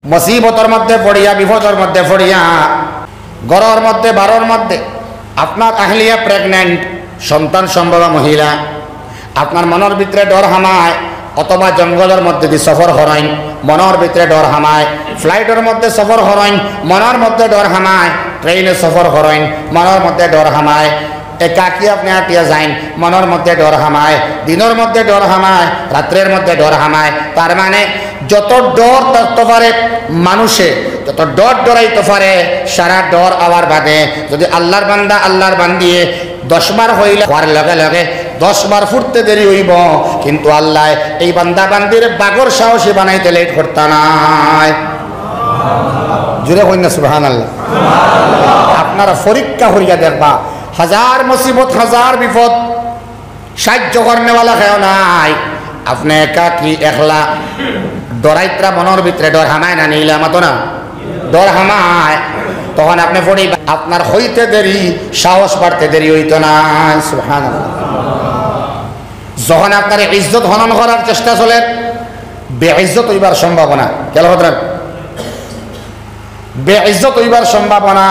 মুসিবতের মধ্যে পড়িয়া, বিপদের মধ্যে পড়িয়া, ঘরের মধ্যে বারোর মধ্যে আপনার আহলিয়া প্রেগনেন্ট, সন্তান সম্ভবা মহিলা, আপনার মনের ভিতরে ডর হামায়, অথবা জঙ্গলের মধ্যে দিয়ে সফর হরাইন, মনের ভিতরে ডর হামায়, ফ্লাইটের মধ্যে সফর হরাইন, মনের মধ্যে ডর হামায়, ট্রেনে সফর হরাইন, মনের মধ্যে ডর হামায়, একাকি আপনি আটিয়া যাইন, মনের মধ্যে ডর হামায়, দিনের মধ্যে ডর হামায়, রাত্রের মধ্যে ডর হামায়। তার মানে যত ডর থাকতে পারে মানুষে, যত ডর ডরাইতে পারে, সারা ডর আবার বাদে যদি আল্লাহর বান্দা আল্লাহর বান্দিয়ে 10 বার হইলে হওয়ার লগে লগে 10 বার ফুটতে দেরি হইব, কিন্তু আল্লাহ এই বান্দা বান্দির বাগর সাহসী বানাইতে লেট করতে নাই। জুড়ে কই না সুবহানাল্লাহ। আপনারা পরীক্ষা করিয়া দেখবা, হাজার মুসিবত হাজার বিপদ, সাহায্য করনেওয়ালা কেউ নাই, আপনি একাকি একলা ডরাইত্রা মনের ভিতরে ডর হামায় না, নিলে আমাতো না ডর হামায়, তখন আপনি পড়ি আপনার হইতে দেরি, সাহস বাড়তে দেরি হইতো না। সুবহানাল্লাহ। যখন আপনার ইজ্জত হনন করার চেষ্টা চলে, বেইজ্জত হইবার সম্ভাবনা, কেন হতরা বেইজ্জত হইবার সম্ভাবনা,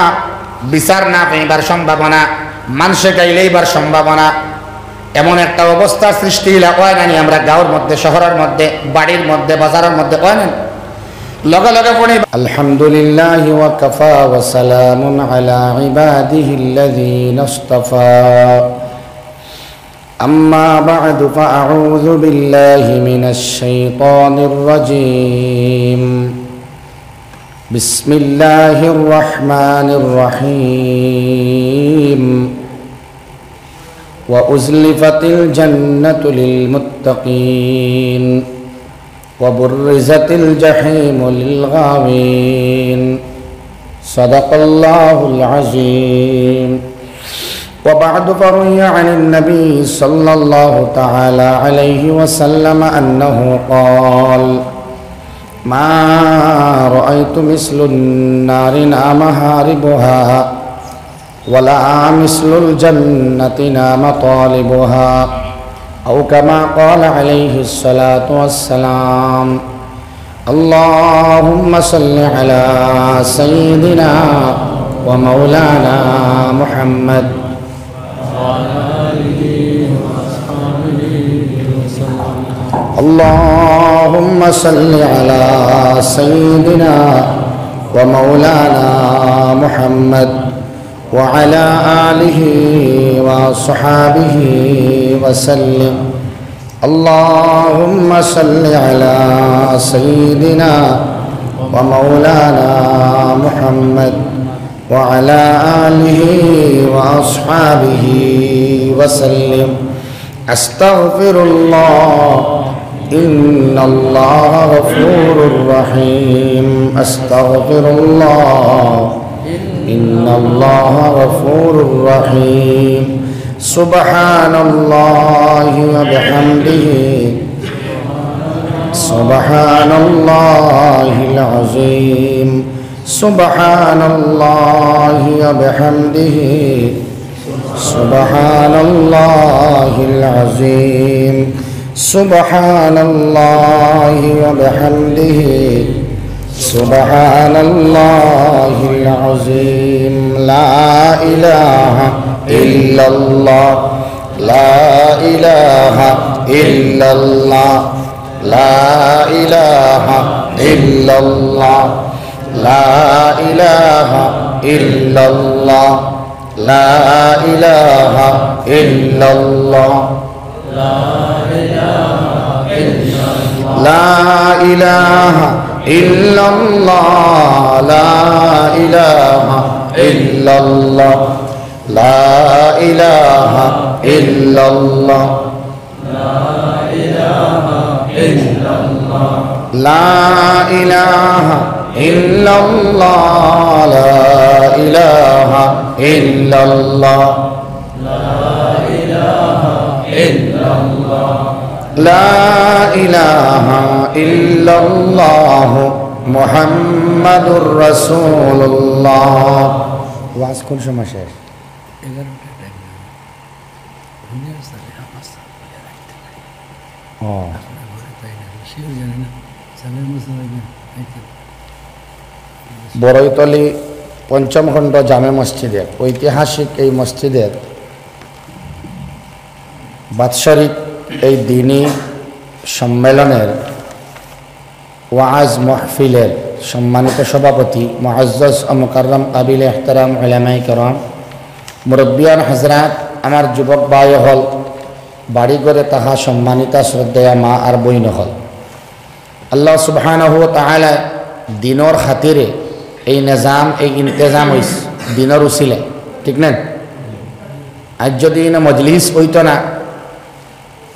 বিচার না পাইবার সম্ভাবনা, মানুষে গাইলেইবার সম্ভাবনা, এমন একটা অবস্থা সৃষ্টি হইলা হয় না। আমরা গাঁওর মধ্যে, শহরের মধ্যে, বাড়ির মধ্যে, বাজারের মধ্যে হয় না, লগে লগে পড়ি আলহামদুলিল্লাহ ওয়া কাফা ওয়া সালামুন আলা ইবাদিহিল্লাযীনা ইসতাফা, আম্মা বা'দু ফাআউযু বিল্লাহি মিনাশ শাইতানির রাজীম। বিসমিল্লাহির রহমানির রহিম। ওয়া উযলিফাতিল জান্নাতু লিল মুত্তাকিন ওয়া বুররিজাতিল জাহিমু লিল গাওয়িন। সাদাকাল্লাহুল আযীম। ওয়া বা'দু ফারুয়া আনিন নবী সাল্লাল্লাহু তাআলা আলাইহি ওয়া সাল্লাম আন্নাহু ক্বাল মা রাআইতু মিসলুন নারি মাহারিবুহা ওয়ালা মিসলুল জান্নাতি মাতালিবুহা আও কামা ক্বালা আলাইহিস সালাতু ওয়াসসালাম। আল্লাহুম্মা সাল্লি আলা সাইয়্যিদিনা ওয়া মাওলানা মুহাম্মদ ওয়া আলিহি ওয়া আসহাবিহি ওয়াসাল্লাম। আল্লাহুম্মা সাল্লি আলা সাইয়্যিদিনা ওয়া মাওলানা মুহাম্মদ وعلى آله وصحابه وسلم. اللهم صل على سيدنا ومولانا محمد وعلى آله وأصحابه وسلم. أستغفر الله إن الله غفور رحيم. أستغفر الله إن الله غفور رحيم. سبحان الله وبحمده سبحان الله العظيم. سبحان الله وبحمده سبحان الله العظيم. سبحان الله وبحمده سبحان الله العظيم. لا إله إلا الله. لا إله إلا الله. لا إله إلا الله. لا إله إلا الله. لا إله إلا الله. لا إله إلا الله. لا إله إلا الله. لا إله إلا الله. لا إله إلا الله. لا إله إلا الله. لا إله إلا الله. لا إله إلا الله. لا إله إلا الله. لا إله إلا الله محمد رسول الله. ওয়াজ কোন সময় শেষ? 11টা টাইম। হুনিয়া সালে আপাসা বলে রাখতে পারি। ও আপনারা ঘরে তাই না, সেও জানে না, সালের মুসলমান রাখতে বড়ইতলী পঞ্চম খণ্ড জামে মসজিদে ঐতিহাসিক এই মসজিদের বাৎসরিক এই দিনী সম্মেলনের ওয়াজ মাহফিলের সম্মানিত সভাপতি মুআজ্জাজ ও মুকাররম কাবিল ইহতারাম উলামায়ে কেরাম মুরব্বিয়ান হযরত আমার যুবক ভাই হল বাড়ি করে তাহা সম্মানিতা শ্রদ্ধেয়া মা আর বইন হল আল্লাহ সুবহানাহু ওয়া তাআলা দিনের খাতিরে এই নিজাম এই ইন্তজাম হইস দিনের উসিলে ঠিক না আজ যদি মজলিস হইতো না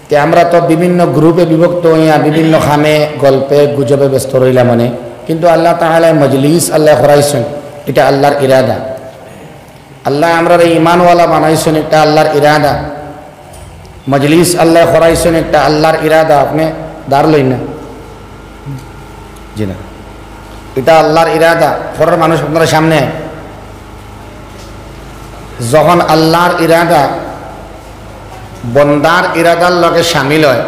তে আমরা তো বিভিন্ন গ্রুপে বিভক্ত হইয়া বিভিন্ন খামে গল্পে গুজবে ব্যস্ত রইলাম মানে কিন্তু আল্লাহ তাআলা মজলিস আল্লাহ করাইছেন এটা আল্লাহর ইরাদা আল্লাহ আমরা ঈমানওয়ালা বানাইছেন এটা আল্লাহর ইরাদা মজলিস আল্লাহ করাইছেন এটা আল্লাহর ইরাদা আপনি দাঁড় লই না জি না এটা আল্লাহর ইরাদা পরের মানুষ আপনার সামনে যখন আল্লাহর ইরাদা বন্দার ইরাদার লগে শামিল হয়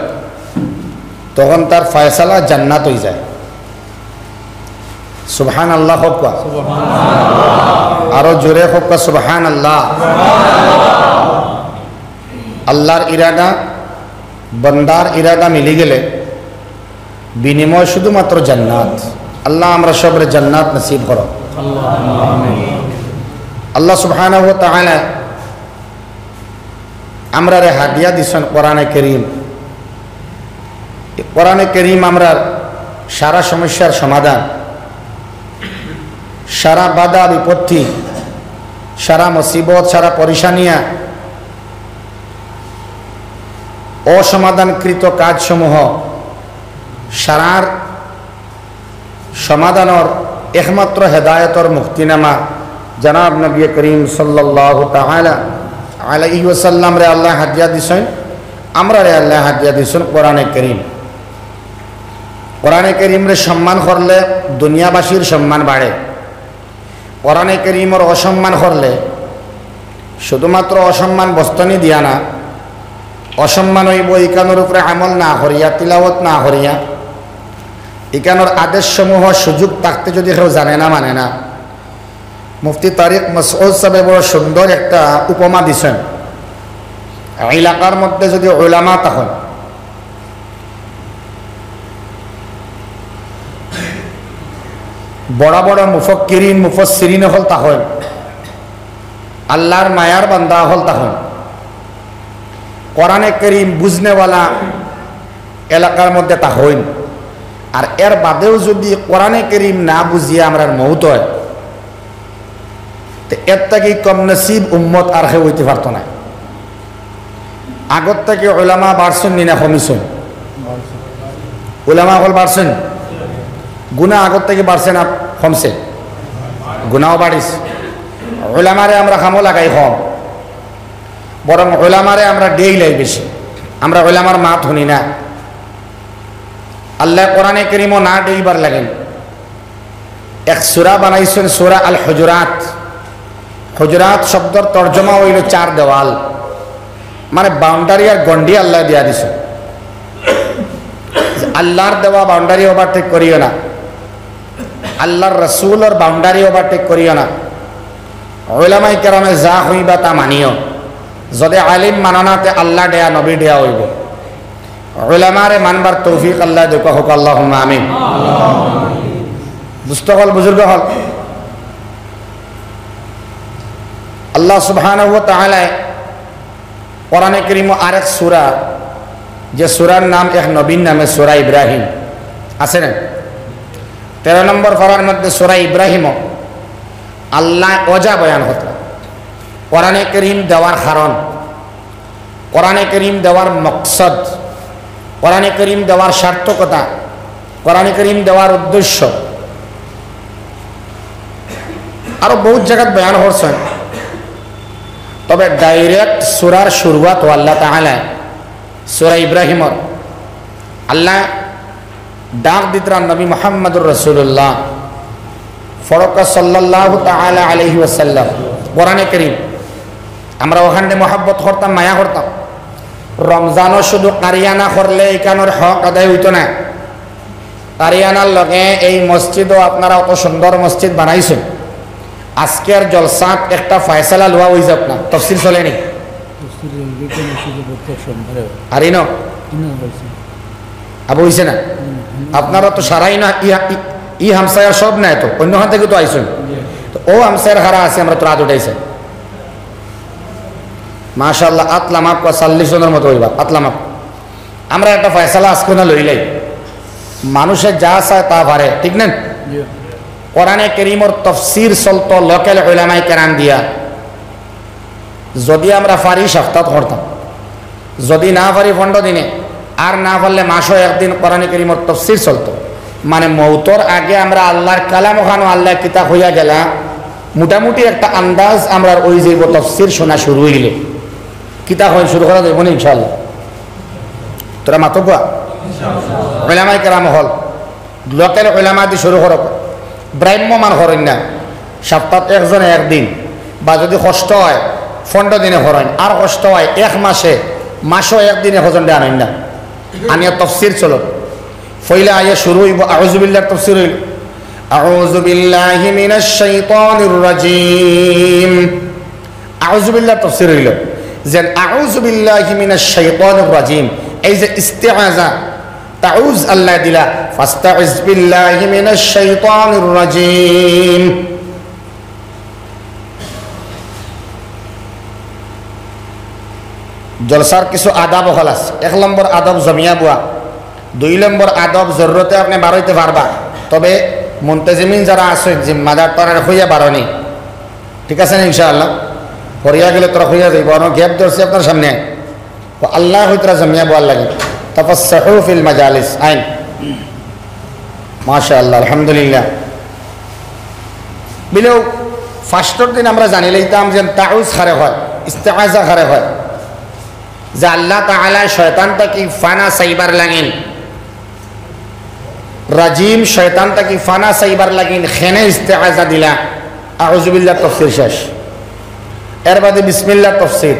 তখন তার ফয়সালা জান্নাত হয়ে যায় সুবহান আল্লাহ হোক আরো জোরে হোক সুবহান আল্লাহ আল্লাহর ইরাদা বন্দার ইরাদা মিলে গেলে বিনিময় শুধুমাত্র জান্নাত আল্লাহ আমরা সবরে জান্নাত নসিব করো আল্লাহ সুবহানাহু ওয়া তাআলা আমরা রে হাদিয়া দিছেন কোরআনে কারীম কোরআনে কারীম আমরা সারা সমস্যার সমাধান সারা বাধা বিপত্তি সারা মুসিবত সারা পরেশানিয়া অসমাধানকৃত কাজসমূহ সারার সমাধানের একমাত্র হেদায়তর মুক্তিনামা জনাব নবী করিম সাল্লাল্লাহু তাআলা আলাইহি ওয়াসাল্লাম রে আল্লাহ হাদিয়া দিছেন আমরা রে আল্লাহ হাদিয়া দিছেন কোরআনে কারীম কোরআনে কারীম রে সম্মান করলে দুনিয়াবাসীর সম্মান বাড়ে কোরআনে কারীমের অসম্মান করলে শুধুমাত্র অসম্মান বস্তনি দিয়া না অসম্মান হইব ইকানোর উপরে আমল না করিয়া তিলাওয়াত না করিয়া ইকানোর আদেশসমূহ সুযোগ থাকতে যদি কেউ জানে না মানে না মুফতি তারিক মাসউদ সাহেব বড় সুন্দর একটা উপমা দিছেন এলাকার মধ্যে যদি উলামা তখন বড় বড় মুফাক্কিরিন মুফাসসিরিন হল তখন আল্লাহর মায়ার বান্দা হল তখন কোরআনে কারীম বুঝনেওয়ালা এলাকার মধ্যে তা হইন আর এর বাদেও যদি কোরআনে কারীম না বুঝিয়ে আমরা মৌত হয় তো এর থেকে কম নসিব উম্মত আর কেউ হইতে পারত না আগত থেকে উলামা বাড়ছেন নিনা কমিছেন উলামা হল বাড়ছেন গুনাহ আগত থেকে বাড়ছে না কমছে গুনাহও বাড়িস উলামারে আমরা খামো লাগাই কম বরং উলামারে আমরা ডেই লাই বেশি আমরা উলামার মাত শুনি না আল্লাহ কোরআনে কারীমও না ডেইবার লাগেন এক সূরা বানাইছেন সূরা আল হুজুরাত হুজুরাত শব্দের তর্জমা হইল চার দেওয়াল মানে বাউন্ডারি আর গন্ডি আল্লাহ দিয়া দিছে আল্লাহর দেওয়া বাউন্ডারি ওভারটেক করিও না আল্লাহর রাসূলের বাউন্ডারি ওভারটেক করিও না উলামায়ে কেরামে যা হইবা তা মানিও যদি আলিম মানানাতে আল্লাহ দেয়া নবী দেয়া হইব উলামারে মানবার তৌফিক আল্লাহ দেখ হোক আল্লাহুম্মা আমিন দুস্থ হল বুজুর্গ হল আল্লাহ সুবহানাহু ওয়া তাআলা কোরআনে কারীম আরেক সূরা যে সূরার নাম এক নবীর নামে সূরা ইব্রাহিম আছে না 13 নম্বর পারার মধ্যে সূরা ইব্রাহিম আল্লাহ ওজা বয়ান হতো কোরআনে কারীম দেওয়ার কারণ কোরআনে কারীম দেওয়ার মকসদ কোরআনে কারীম দেওয়ার সার্থকতা কোরআনে কারীম দেওয়ার উদ্দেশ্য আরো বহুত জায়গা বয়ান করছেন তবে ডাইরেক্ট সূরার শুরুয়াত আল্লাহ তাআলা সূরা ইব্রাহিমর আল্লাহ ডাক দিতরান নবী মুহাম্মদুর রাসূলুল্লাহ ফরকা সাল্লাল্লাহু তাআলা আলাইহি ওয়াসাল্লাম কোরআনে কারীম আমরা ওখানে মহব্বত করতাম মায়া করতাম রমজানও শুধু কারিয়ানা করলে এখানোর হক আদায় হইতো না আরিয়ানার লগে এই মসজিদও আপনারা অত সুন্দর মসজিদ বানাইছেন। আজকের জলসাত একটা ফয়সালা লওয়া হয়েছে, আপনার তফসিল চলেনি আরিন আবু হয়েছে না? আপনারা তো সারাই না ই হামসায়ার সব নাই, তো অন্য হান থেকে তো আইসুন, তো ও হামসায়ার হারা আছে, আমরা তো রাত উঠাইছে মাশাআল্লাহ। আতলামাপ 40 জনের মতো হইবা আতলামাপ। আমরা একটা ফয়সালা আজকে না লইলাই, মানুষের যা চায় তা পারে, ঠিক না? কোরআনে কারীমের তাফসীর চলতো লোকাল উলামায়ে কেরাম দিয়া। যদি আমরা পারি সপ্তাহ করতাম, যদি না পারি 15 দিনে, আর না পারলে মাসও একদিন কোরআনে কারীমের তাফসীর চলতো। মানে মৌতর আগে আমরা আল্লাহর কালাম ওখানে আল্লাহ কিতাব হইয়া গেলা, মোটামুটি একটা আন্দাজ আমরা ওই যে তাফসীর শোনা শুরু হইলে কিতাব হয় শুরু করা দেবো না ইনশাআল্লাহ। তোরা মাতবা উলামায়ে কেরাম হল লোকাল উলামা দিয়ে শুরু করো, ব্রাহ্মমান করেন না, সপ্তাহ একজনে একদিন, বা যদি কষ্ট হয় 15 দিনে করেন, আর কষ্ট হয় 1 মাসে, মাসও একদিনে হজন দিয়ে আনেন না। আনিয়া তফসির চলো ফইলে আইয়া শুরু হইব আউযু বিল্লাহ তফসির হইল আউযু বিল্লাহি মিনাশ শাইতানির রাজিম। আউযু বিল্লাহ তফসির হইল যে আউযু বিল্লাহি মিনাশ শাইতানির রাজিম, এই যে ইস্তিআযা তাউজ আল্লাহ দিলা, ফাস্তাইজ বিল্লাহি মিনাশ শাইতানির রাজিম। জলসার কিছু আদাব হল আছে। 1 নম্বর আদব জমিয়া বুয়া, 2 নম্বর আদব জরুরতে আপনি বারোইতে পারবা, তবে মুনতাজিমিন যারা আছে জিম্মাদার তারা হইয়া বারণি, ঠিক আছে না? ইনশাআল্লাহ হরিয়া গেলে তোরা হইয়া যাইব, গ্যাপ ধরছে আপনার সামনে, আল্লাহ হইতরা জমিয়া বুয়ার লাগে। তাফাসসাহু ফিল মাজালিস আইন মাশাআল্লাহ আলহামদুলিল্লাহ। বিলেও ফার্স্টর দিন আমরা জানি লইতাম যে তাউজ খারে হয়, ইস্তিআযা খারে হয়, যে আল্লাহ তাআলা শয়তানটা কি ফানা সাইবার লাগেন, রাজিম শয়তানটা কি ফানা সাইবার লাগেন, খেনে ইস্তিআযা দিলা, আউযু বিল্লাহ তাফসীর শেষ। এর বাদে বিসমিল্লাহ তাফসীর,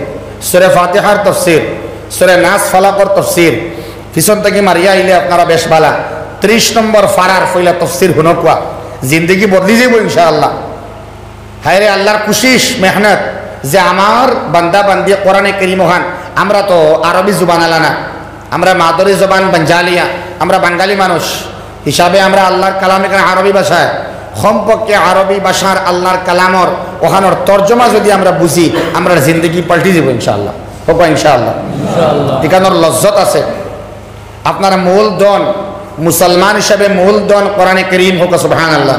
সূরা ফাতিহার তাফসীর, সূরা নাস ফালাকর তাফসীর, পিছন থেকে মারিয়া আইলে আপনারা বেশ ভালা 30 নম্বর ফারার ফইলা তাফসীর হুনকুয়া, জিন্দেগি বদলি যাইব ইনশাআল্লাহ। হায়রে আল্লাহর কোশিশ মেহনত যে আমার বান্দা বান্দি কোরআনে কারীম খান, আমরা তো আরবি জুবান আলা না, আমরা মাদরি জবান বাঞ্জালিয়া, আমরা বাঙালি মানুষ হিসাবে আমরা আল্লাহর কালামে আরবি ভাষায় কমপক্ষে আরবি ভাষার আল্লাহর কালামর ওখানোর তর্জমা যদি আমরা বুঝি, আমরা জিন্দগি পাল্টি যাব ইনশাআল্লাহ, হোক ইনশাআল্লাহ। এখানোর লজ্জত আছে। আপনার মূলধন মুসলমান হিসাবে মূলধন কোরআনে কারীম হোক, সুবহানাল্লাহ।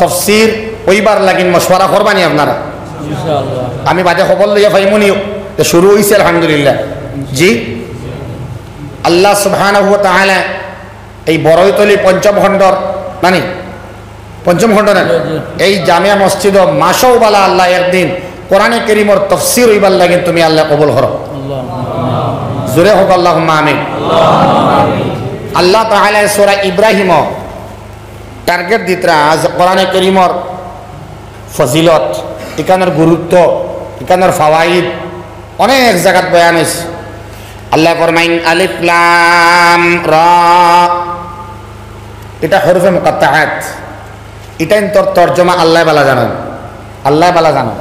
তাফসীর ওইবার লাগিন মশওয়ারা করবানি আপনারা, আমি বাদে খবর লইয়া ফাইমুনিও শুরু হয়েছে আলহামদুলিল্লাহ। জি আল্লাহ সুবহানাহু ওয়া তাআলা এই বড়ইতলি পঞ্চম খণ্ডর মানে পঞ্চম খণ্ড না এই জামিয়া মসজিদ মাসও বালা আল্লাহ একদিন কোরআনে কারীমের তাফসীর হইবার লাগে, তুমি আল্লাহ কবুল করো, জোরে হোক আল্লাহুম্মা আমিন। আল্লাহ তাআলা সূরা ইব্রাহিম টার্গেট দিতরা আজ কোরআনে কারীমের ফজিলত, এখানের গুরুত্ব, এখানের ফাওয়াইদ অনেক জায়গাত বয়ান হয়েছে। আল্লাহ ফরমাইন আলিফ লাম রা, এটা হরফে মুকাত্তাআত, এটা তোর তর্জমা আল্লাহ বালা জানেন, আল্লাহ বালা জানেন।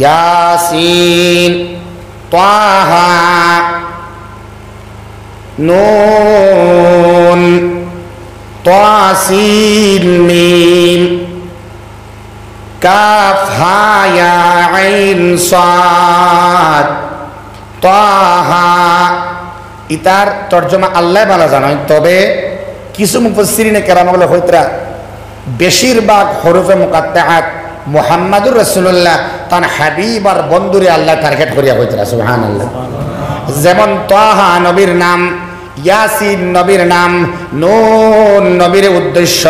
ইয়াসিন তাহা নুন তাসিন মিম কাফ হা ইয়া আইন সাদ তাহা, ইতার তর্জমা আল্লাহ বালা জানেন। তবে কিছু মুফাসসিরিনে কেরামগুলো হইতরা বেশিরভাগ হরফে মুকাত্তাআত মুহাম্মাদুর রাসূলুল্লাহ তার হাবিব আর বন্ধুরে আল্লাহ টার্গেট করিয়া হইতরা, সুবহানাল্লাহ। যেমন তাহা নবীর নাম, ইয়াসিন নবীর নাম, নুন নবীর উদ্দেশ্য।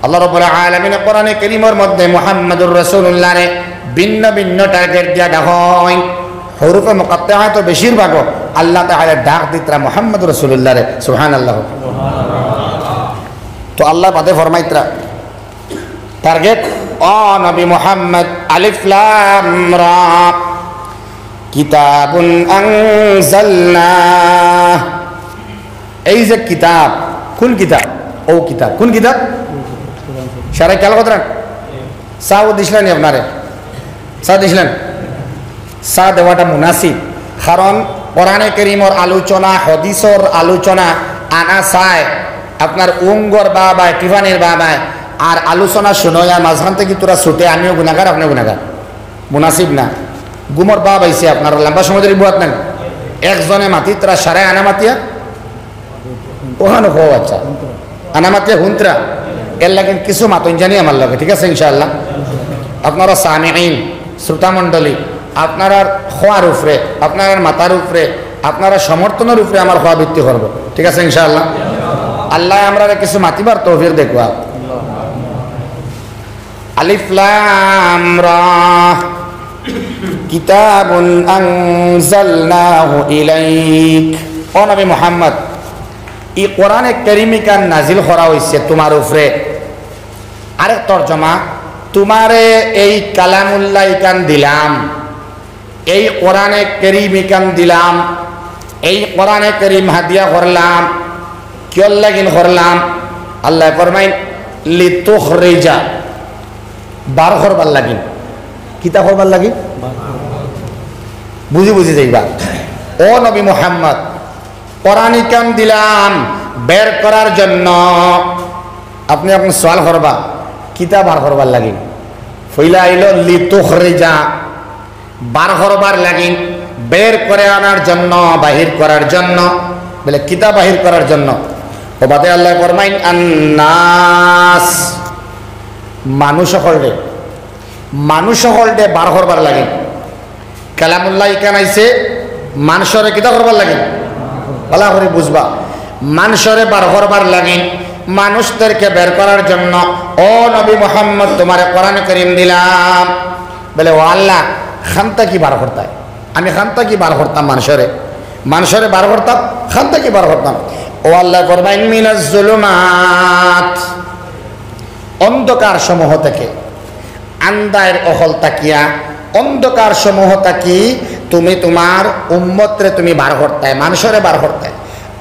আল্লাহ রাব্বুল আলামিন কোরআনে কারীমের মধ্যে মুহাম্মাদুর রাসূলুল্লাহ রে ভিন্ন ভিন্ন টার্গেট দিয়া হয়। হরফে মুকাত্তাআত বেশিরভাগ আল্লাহ তাআলা ডাক দিতরা মুহাম্মাদুর রাসূলুল্লাহ রে, সুবহানাল্লাহ। তো আল্লাহ বাদে ফরমাইতরা টার্গেট ও নবী মুহাম্মদ আলিফ লাম রা কিতাবুন আনজালনা এই যে কিতাব, কোন কিতাব? ও কিতাব, কোন কিতাব? সারা খেয়াল কথা চাও দিছিলেন আপনারে, চা দিছিলেন, চা দেওয়াটা মুনাসিব। কারণ কোরআনে কারীমের আলোচনা, হাদিসের আলোচনা আনা চায় আপনার উঙ্গর বাবায়, টিফানির বাবায়, আর আলোচনা শুনোয় আর মাঝখান থেকে তোরা ছুটে, আমিও গুনাগার আপনিও গুনাগার, মুনাসিব না। গুমর বাপ আইসে আপনার লম্বা সময় ধরে বুয়াত নেন, একজনে মাতি তোরা সারায় আনা মাতিয়া ওখানে হো, আচ্ছা আনা মাতিয়া হুন্তরা এর লাগেন কিছু মাতন জানি আমার লাগে, ঠিক আছে ইনশাআল্লাহ। আপনারা সামিঈন, শ্রোতামণ্ডলী, আপনারা খোয়ার উপরে, আপনার মাথার উপরে, আপনারা সমর্থনের উপরে আমার খোয়া ভিত্তি করবো, ঠিক আছে ইনশাআল্লাহ। আল্লাহ আমরা কিছু মাতিবার তৌফিক দেখবা। আলিফ লাম রা কিতাবুন আনজালনাহু ইলাইক। ও নবী মুহাম্মদ, এই কোরআনে কারীম কান নাজিল করা হইছে তোমার উপরে। আরেক তরজমা, তোমারে এই কালামুল্লাহ কান দিলাম, এই কোরআনে কারীম কান দিলাম, এই কোরআনে কারীম হাদিয়া করলাম। কিয়র লাগিন করলাম? আল্লাহ ফরমাইন লিতুখরিজা, বার করবার লাগিন। কিতা করবার লাগিন? বুঝি বুঝি যাইবা। ও নবী মুহাম্মদ, কোরআন কাম দিলাম বের করার জন্য। আপনি আপনার সওয়াল করবা কিতা বার করবার লাগিন? ফইলা আইল লিতুখরিজা, বার করবার লাগিন, বের করে আনার জন্য, বাহির করার জন্য। বলে কিতা বাহির করার জন্য? ও বাদে আল্লাহ ফরমাইন আন্নাস, মানুষ হলডে, মানুষ হলডে বার করবার লাগে। কালামুল্লাহ ইকান আইছে মানুষরে কিতা করবার লাগে, ভালো করে বুঝবা। মানুষরে বার করবার লাগে, মানুষদেরকে বের করার জন্য। ও নবী মুহাম্মদ, তোমারে কোরআন কারীম দিলাম। বলে ও আল্লাহ, খান্তা কি বার করতাম? আমি খান্তা কি বার করতাম? মানুষরে, মানুষরে বার করতাম, খান্তা কি বার করতাম? ও আল্লাহ ফরমাইন মিনাজ জুলুমাত, অন্ধকার সমূহ থেকে, আন্দায়ের অহল তাকিয়া অন্ধকার সমূহ তাকি তুমি তোমার উম্মতরে তুমি বার করতায়, মানুষরে বার করতায়।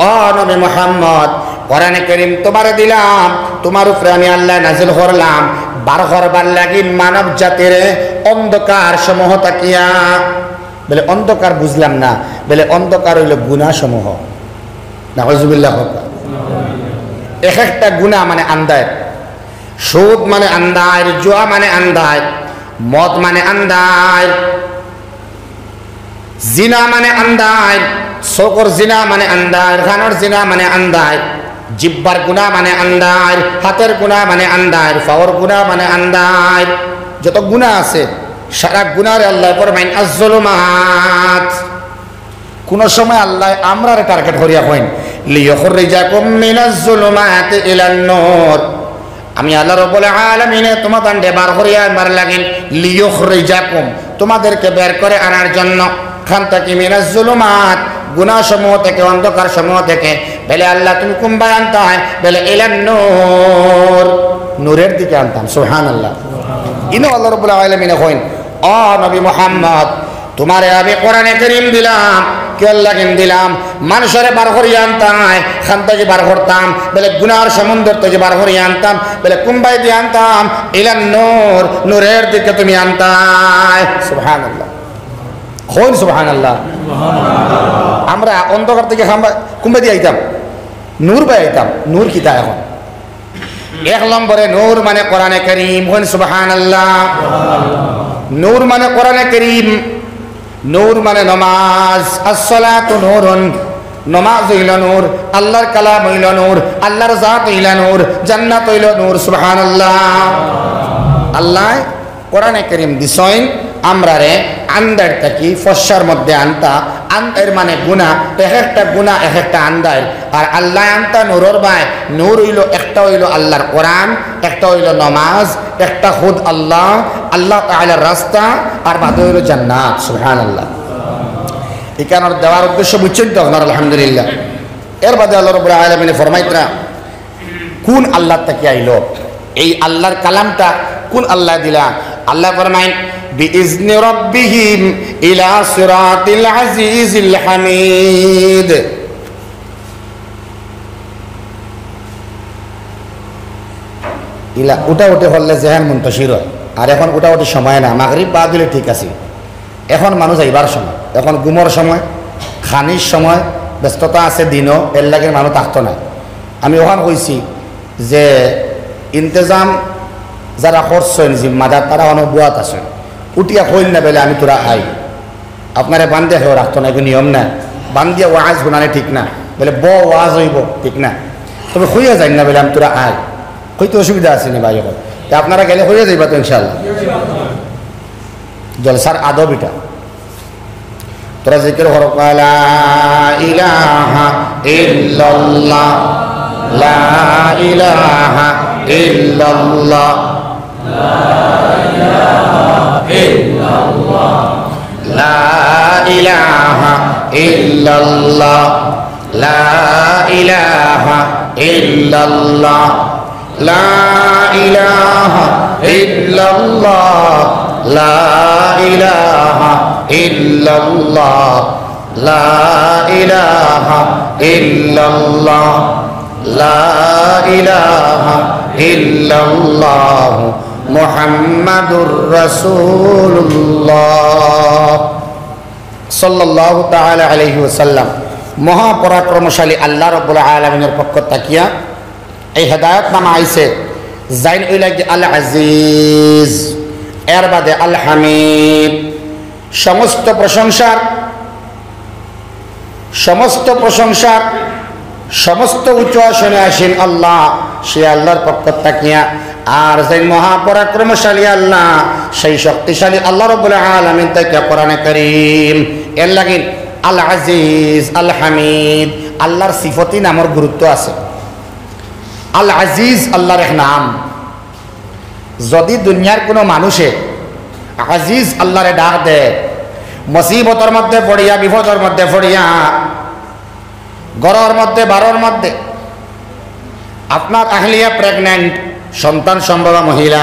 ও নবী মুহাম্মদ, কোরআনে কারীম তোমারে দিলাম, তোমার উপরে আমি আল্লাহ নাজিল করলাম বার করবার লাগি মানব জাতির অন্ধকার সমূহ তাকিয়া। বলে অন্ধকার বুঝলাম না। বলে অন্ধকার হইল গুনাহ সমূহ। নাউজুবিল্লাহ। এক একটা গুনাহ মানে আন্দায়, সুদ মানে আন্দায়, জুয়া মানে আন্দায়, মদ মানে আন্দায়, জিনা মানে আন্দায়, চোখর জিনা মানে আন্দায়, কানের জিনা মানে আন্দায়, জিব্বার গুনাহ মানে আন্দায়, হাতের গুনাহ মানে আন্দায়, পাওয়ার গুনাহ মানে আন্দায়। যত গুনাহ আছে সারা গুনাহরে আল্লাহ ফরমাইন আজ-জুলুমাত। কোন সময় আল্লাহ আমরারে টার্গেট করিয়া কইন লিয়ুখরিজাকুম মিনাজ-জুলুমাতি ইলান-নূর। আমি আল্লাহ রাব্বুল আলামিন তোমাদের বার করিয়া আনবার লাগেন লিয়ুখরিজাকুম, তোমাদেরকে বের করে আনার জন্য। খান্তাকি মিনাজ-জুলুমাত, গুনাহ সমূহ থেকে, অন্ধকার সমূহ থেকে। বলে আল্লাহ তুমি কুম্বায় আনতে হয়? বলে ইলান-নূর, নূরের দিকে আনতাম। সুবহানাল্লাহ। ইনো আল্লাহ রাব্বুল আলামিন কইন, ও নবী মুহাম্মদ, তোমারে আমি কোরআনে কারীম দিলাম, কেল লাগিন দিলাম, মানুষের বার করিয়া আনতাম, খান থেকে বার করতাম। বলে গুনার সমুদ্র থেকে বার করিয়া আনতাম। বলে কুম্বাই দিয়ে আনতাম ইলান-নূর, নূরের দিকে তুমি আনতাই। সুবহানাল্লাহ। কোন সুবহানাল্লাহ। আমরা অন্ধকার থেকে কুম্বাই দিয়ে আইতাম, নূর বাই আইতাম। নূর কিতা এখন? এক নম্বরে নূর মানে কোরআনে কারীম। কোন সুবহানাল্লাহ। নূর মানে কোরআনে কারীম, নূর মানে নমাজ। আসসালাতু নূরুন, নমাজ হইল নূর, আল্লাহর কালাম হইল নূর, আল্লাহর জাত হইল নূর, জান্নাত হইল নূর। সুবহানাল্লাহ। আল্লাহ কোরআনে কারীম দিছইন আমরারে আন্দার থাকি ফসার মধ্যে আনতা। আন্দার মানে গুনাহ, এক একটা গুনাহ এক একটা আন্দার। আর আল্লাহ আনতা নূরর বাই। নূর হইল একটা হইল আল্লাহর কোরআন, একটা হইল নমাজ, একটা খুদ আল্লাহ, আল্লাহ তাআলার রাস্তা, আর বাদে হইল জান্নাত। সুবহানাল্লাহ। এখানে দেওয়ার উদ্দেশ্য বুঝছেন তো আপনার? আলহামদুলিল্লাহ। এর বাদে আল্লাহ রাব্বুল আলামিন ফরমাইতরা কোন আল্লাহ থেকে আইলো? এই আল্লাহর কালামটা কোন আল্লাহ দিলা? আল্লাহ ফরমাইন বিইজনি রাব্বিহিম ইলা সিরাতিল আজিজিল হামিদ। ইলা উঠা উঠে হলে জেহান মুন্তশির হয়। আর এখন উঠা উঠি সময় না, মাগরিব বাদ দিলে ঠিক আছে। এখন মানুষ আইবার সময়, এখন গুমর সময়, খানির সময়, ব্যস্ততা আছে দিনও, এর লাগে মানুষ থাকতো না। আমি ওখান কইছি যে ইন্তজাম যারা করছেন জিম্মাদার তারা অনেক বুয়াত আছেন, উঠিয়া কইল না বেলে আমি তোরা আই, আপনারা বান্ধিয়া হেও রাখতো না, এগুলো নিয়ম না। বান্ধিয়া ওয়াজ গুনানে ঠিক না, বলে ওয়াজ হইব ঠিক না। তবে হইয়া যাই না বলে আমি তোরা আয়, হইতে অসুবিধা আছে না ভাই? তা আপনারা গেলে হইয়া যাইবা তো ইনশাল্লাহ। জলসার আদব এটা। তোরা জিকির হর লা ইলাহা ইল্লাল্লাহ, লা ইলাহা ইল্লাল্লাহ, লা ইলাহা ইল্লাল্লাহ, লা ইলাহা ইল্লাল্লাহ, লা ইলাহা ইল্লাল্লাহ, লা ইলাহা ইল্লাল্লাহ, লা ইলাহা ইল্লাল্লাহ, লা ইলাহা ইল্লাল্লাহ, মুহাম্মাদুর রাসূলুল্লাহ সাল্লাল্লাহু তাআলা আলাইহি ওয়াসাল্লাম। মহাপরাক্রমশালী আল্লাহ রাব্বুল আলামিনের পক্ষ তাকিয়া এই হেদায়েতনামা আইছে, জাইন উইলাগে আল আজিজ, এর বাদে আল হামিদ। সমস্ত প্রশংসার সমস্ত উচ্চ আসনে আসেন আল্লাহ, সে আল্লাহর পক্ষ তাকিয়া। আর যে মহাপরাক্রমশালী আল্লাহ, সেই শক্তিশালী আল্লাহ রাব্বুল আলামিন থেকে কোরআনে কারীম এর লাগি আল আজিজ আল হামিদ আল্লাহর সিফতি নামের গুরুত্ব আছে। আল আজিজ আল্লাহর এক নাম। যদি দুনিয়ার কোনো মানুষে আজিজ আল্লাহরে ডাক দেয়, মুসিবতের মধ্যে পড়িয়া, বিপদের মধ্যে পড়িয়া, গরর মধ্যে বারোর মধ্যে, আপনার আহলিয়া প্রেগনেন্ট, সন্তান সম্ভবা মহিলা,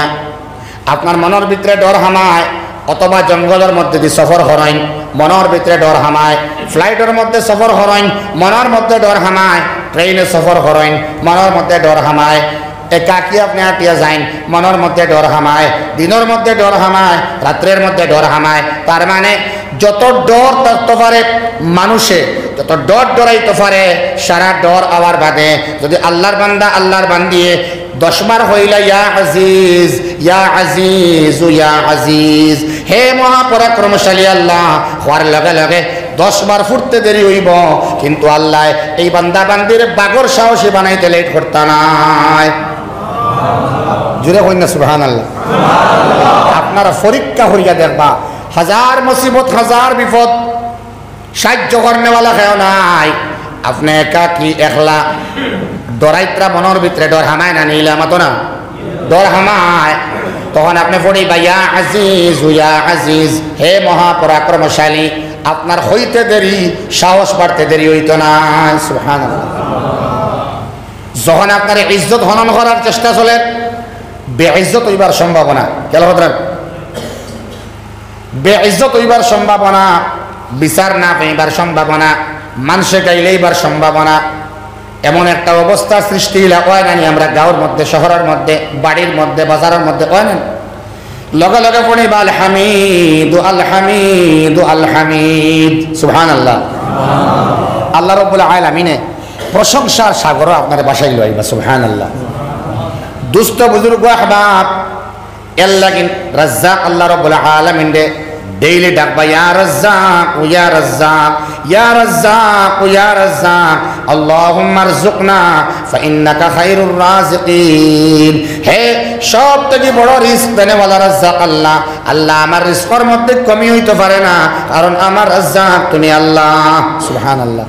আপনার মনের ভিতরে ডর হামায়, অথবা জঙ্গলের মধ্যে দিয়ে সফর হরাইন, মনের ভিতরে ডর হামায়, ফ্লাইটের মধ্যে সফর হরাইন, মনের মধ্যে ডর হামায়, ট্রেনে সফর হরাইন, মনের মধ্যে ডর হামায়, একাকি আপনি হাঁটিয়া যাইন, মনের মধ্যে ডর হামায়, দিনের মধ্যে ডর হামায়, রাত্রের মধ্যে ডর হামায়। তার মানে যত ডর থাকতে পারে মানুষে, যত ডর ডরাইতে পারে, সারা ডর আবার বাদে যদি আল্লাহর বান্দা আল্লাহর বান্দিয়ে 10 বার হইলা ইয়া আজিজ ইয়া আজিজ ইয়া আজিজ, হে মহাপরাক্রমশালী আল্লাহ হওয়ার লগে লগে 10 বার ফুটতে দেরি হইব, কিন্তু আল্লাহ এই বান্দা বান্দির বাগর সাহসী বানাইতে লেট করতা নাই। জুড়ে হইন না সুবহানাল্লাহ। আপনারা পরীক্ষা হইয়া দেখবা, হাজার মুসিবত হাজার বিপদ, সাহায্য করনেওয়ালা কেউ নাই, আপনি একাকি একলা ডরাইত্রা মনের ভিতরে ডর হামায় না, নিলে আমাতো না ডর হামায়, তখন আপনি পড়িবা ইয়া আজিজ, হে মহাপরাক্রমশালী, আপনার হইতে দেরি, সাহস বাড়তে দেরি হইতো না। সুবহানাল্লাহ। যখন আপনার ইজ্জত হনন করার চেষ্টা চলে, বেইজ্জত হইবার সম্ভাবনা, কেন বেইজ্জত হইবার সম্ভাবনা, বিচার না পাইবার সম্ভাবনা, মানুষে গাইলেইবার সম্ভাবনা, এমন একটা অবস্থা সৃষ্টি হয় না। আমরা গাঁওর মধ্যে, শহরের মধ্যে, বাড়ির মধ্যে, বাজারের মধ্যে হয় না, লগে লগে পড়িবা আল হামিদ আল হামিদ আল হামিদ। সুবহানাল্লাহ। আল্লাহ রাব্বুল আলামিনে প্রশংসার সাগর আপনার বাসায় লইবা। সুবহানাল্লাহ। দুস্থ বুজুর্গ আহবাব এর লাগিন রাজ্জাক আল্লাহ রাব্বুল আলামিন দে ডেইলি ডাকবা ইয়া রাজ্জাক ইয়া রাজ্জাক ইয়া রাজ্জাক ইয়া রাজ্জাক আল্লাহুম্মা রযুকনা ফাইন্নাকা খায়রুর রাযিকিন। হে সব থেকে বড় রিজক দেনেওয়ালা রাজ্জাক আল্লাহ, আল্লাহ আমার রিজকের মধ্যে কমি হইতে পারে না, কারণ আমার রাজ্জাক তুমি আল্লাহ। সুবহানাল্লাহ।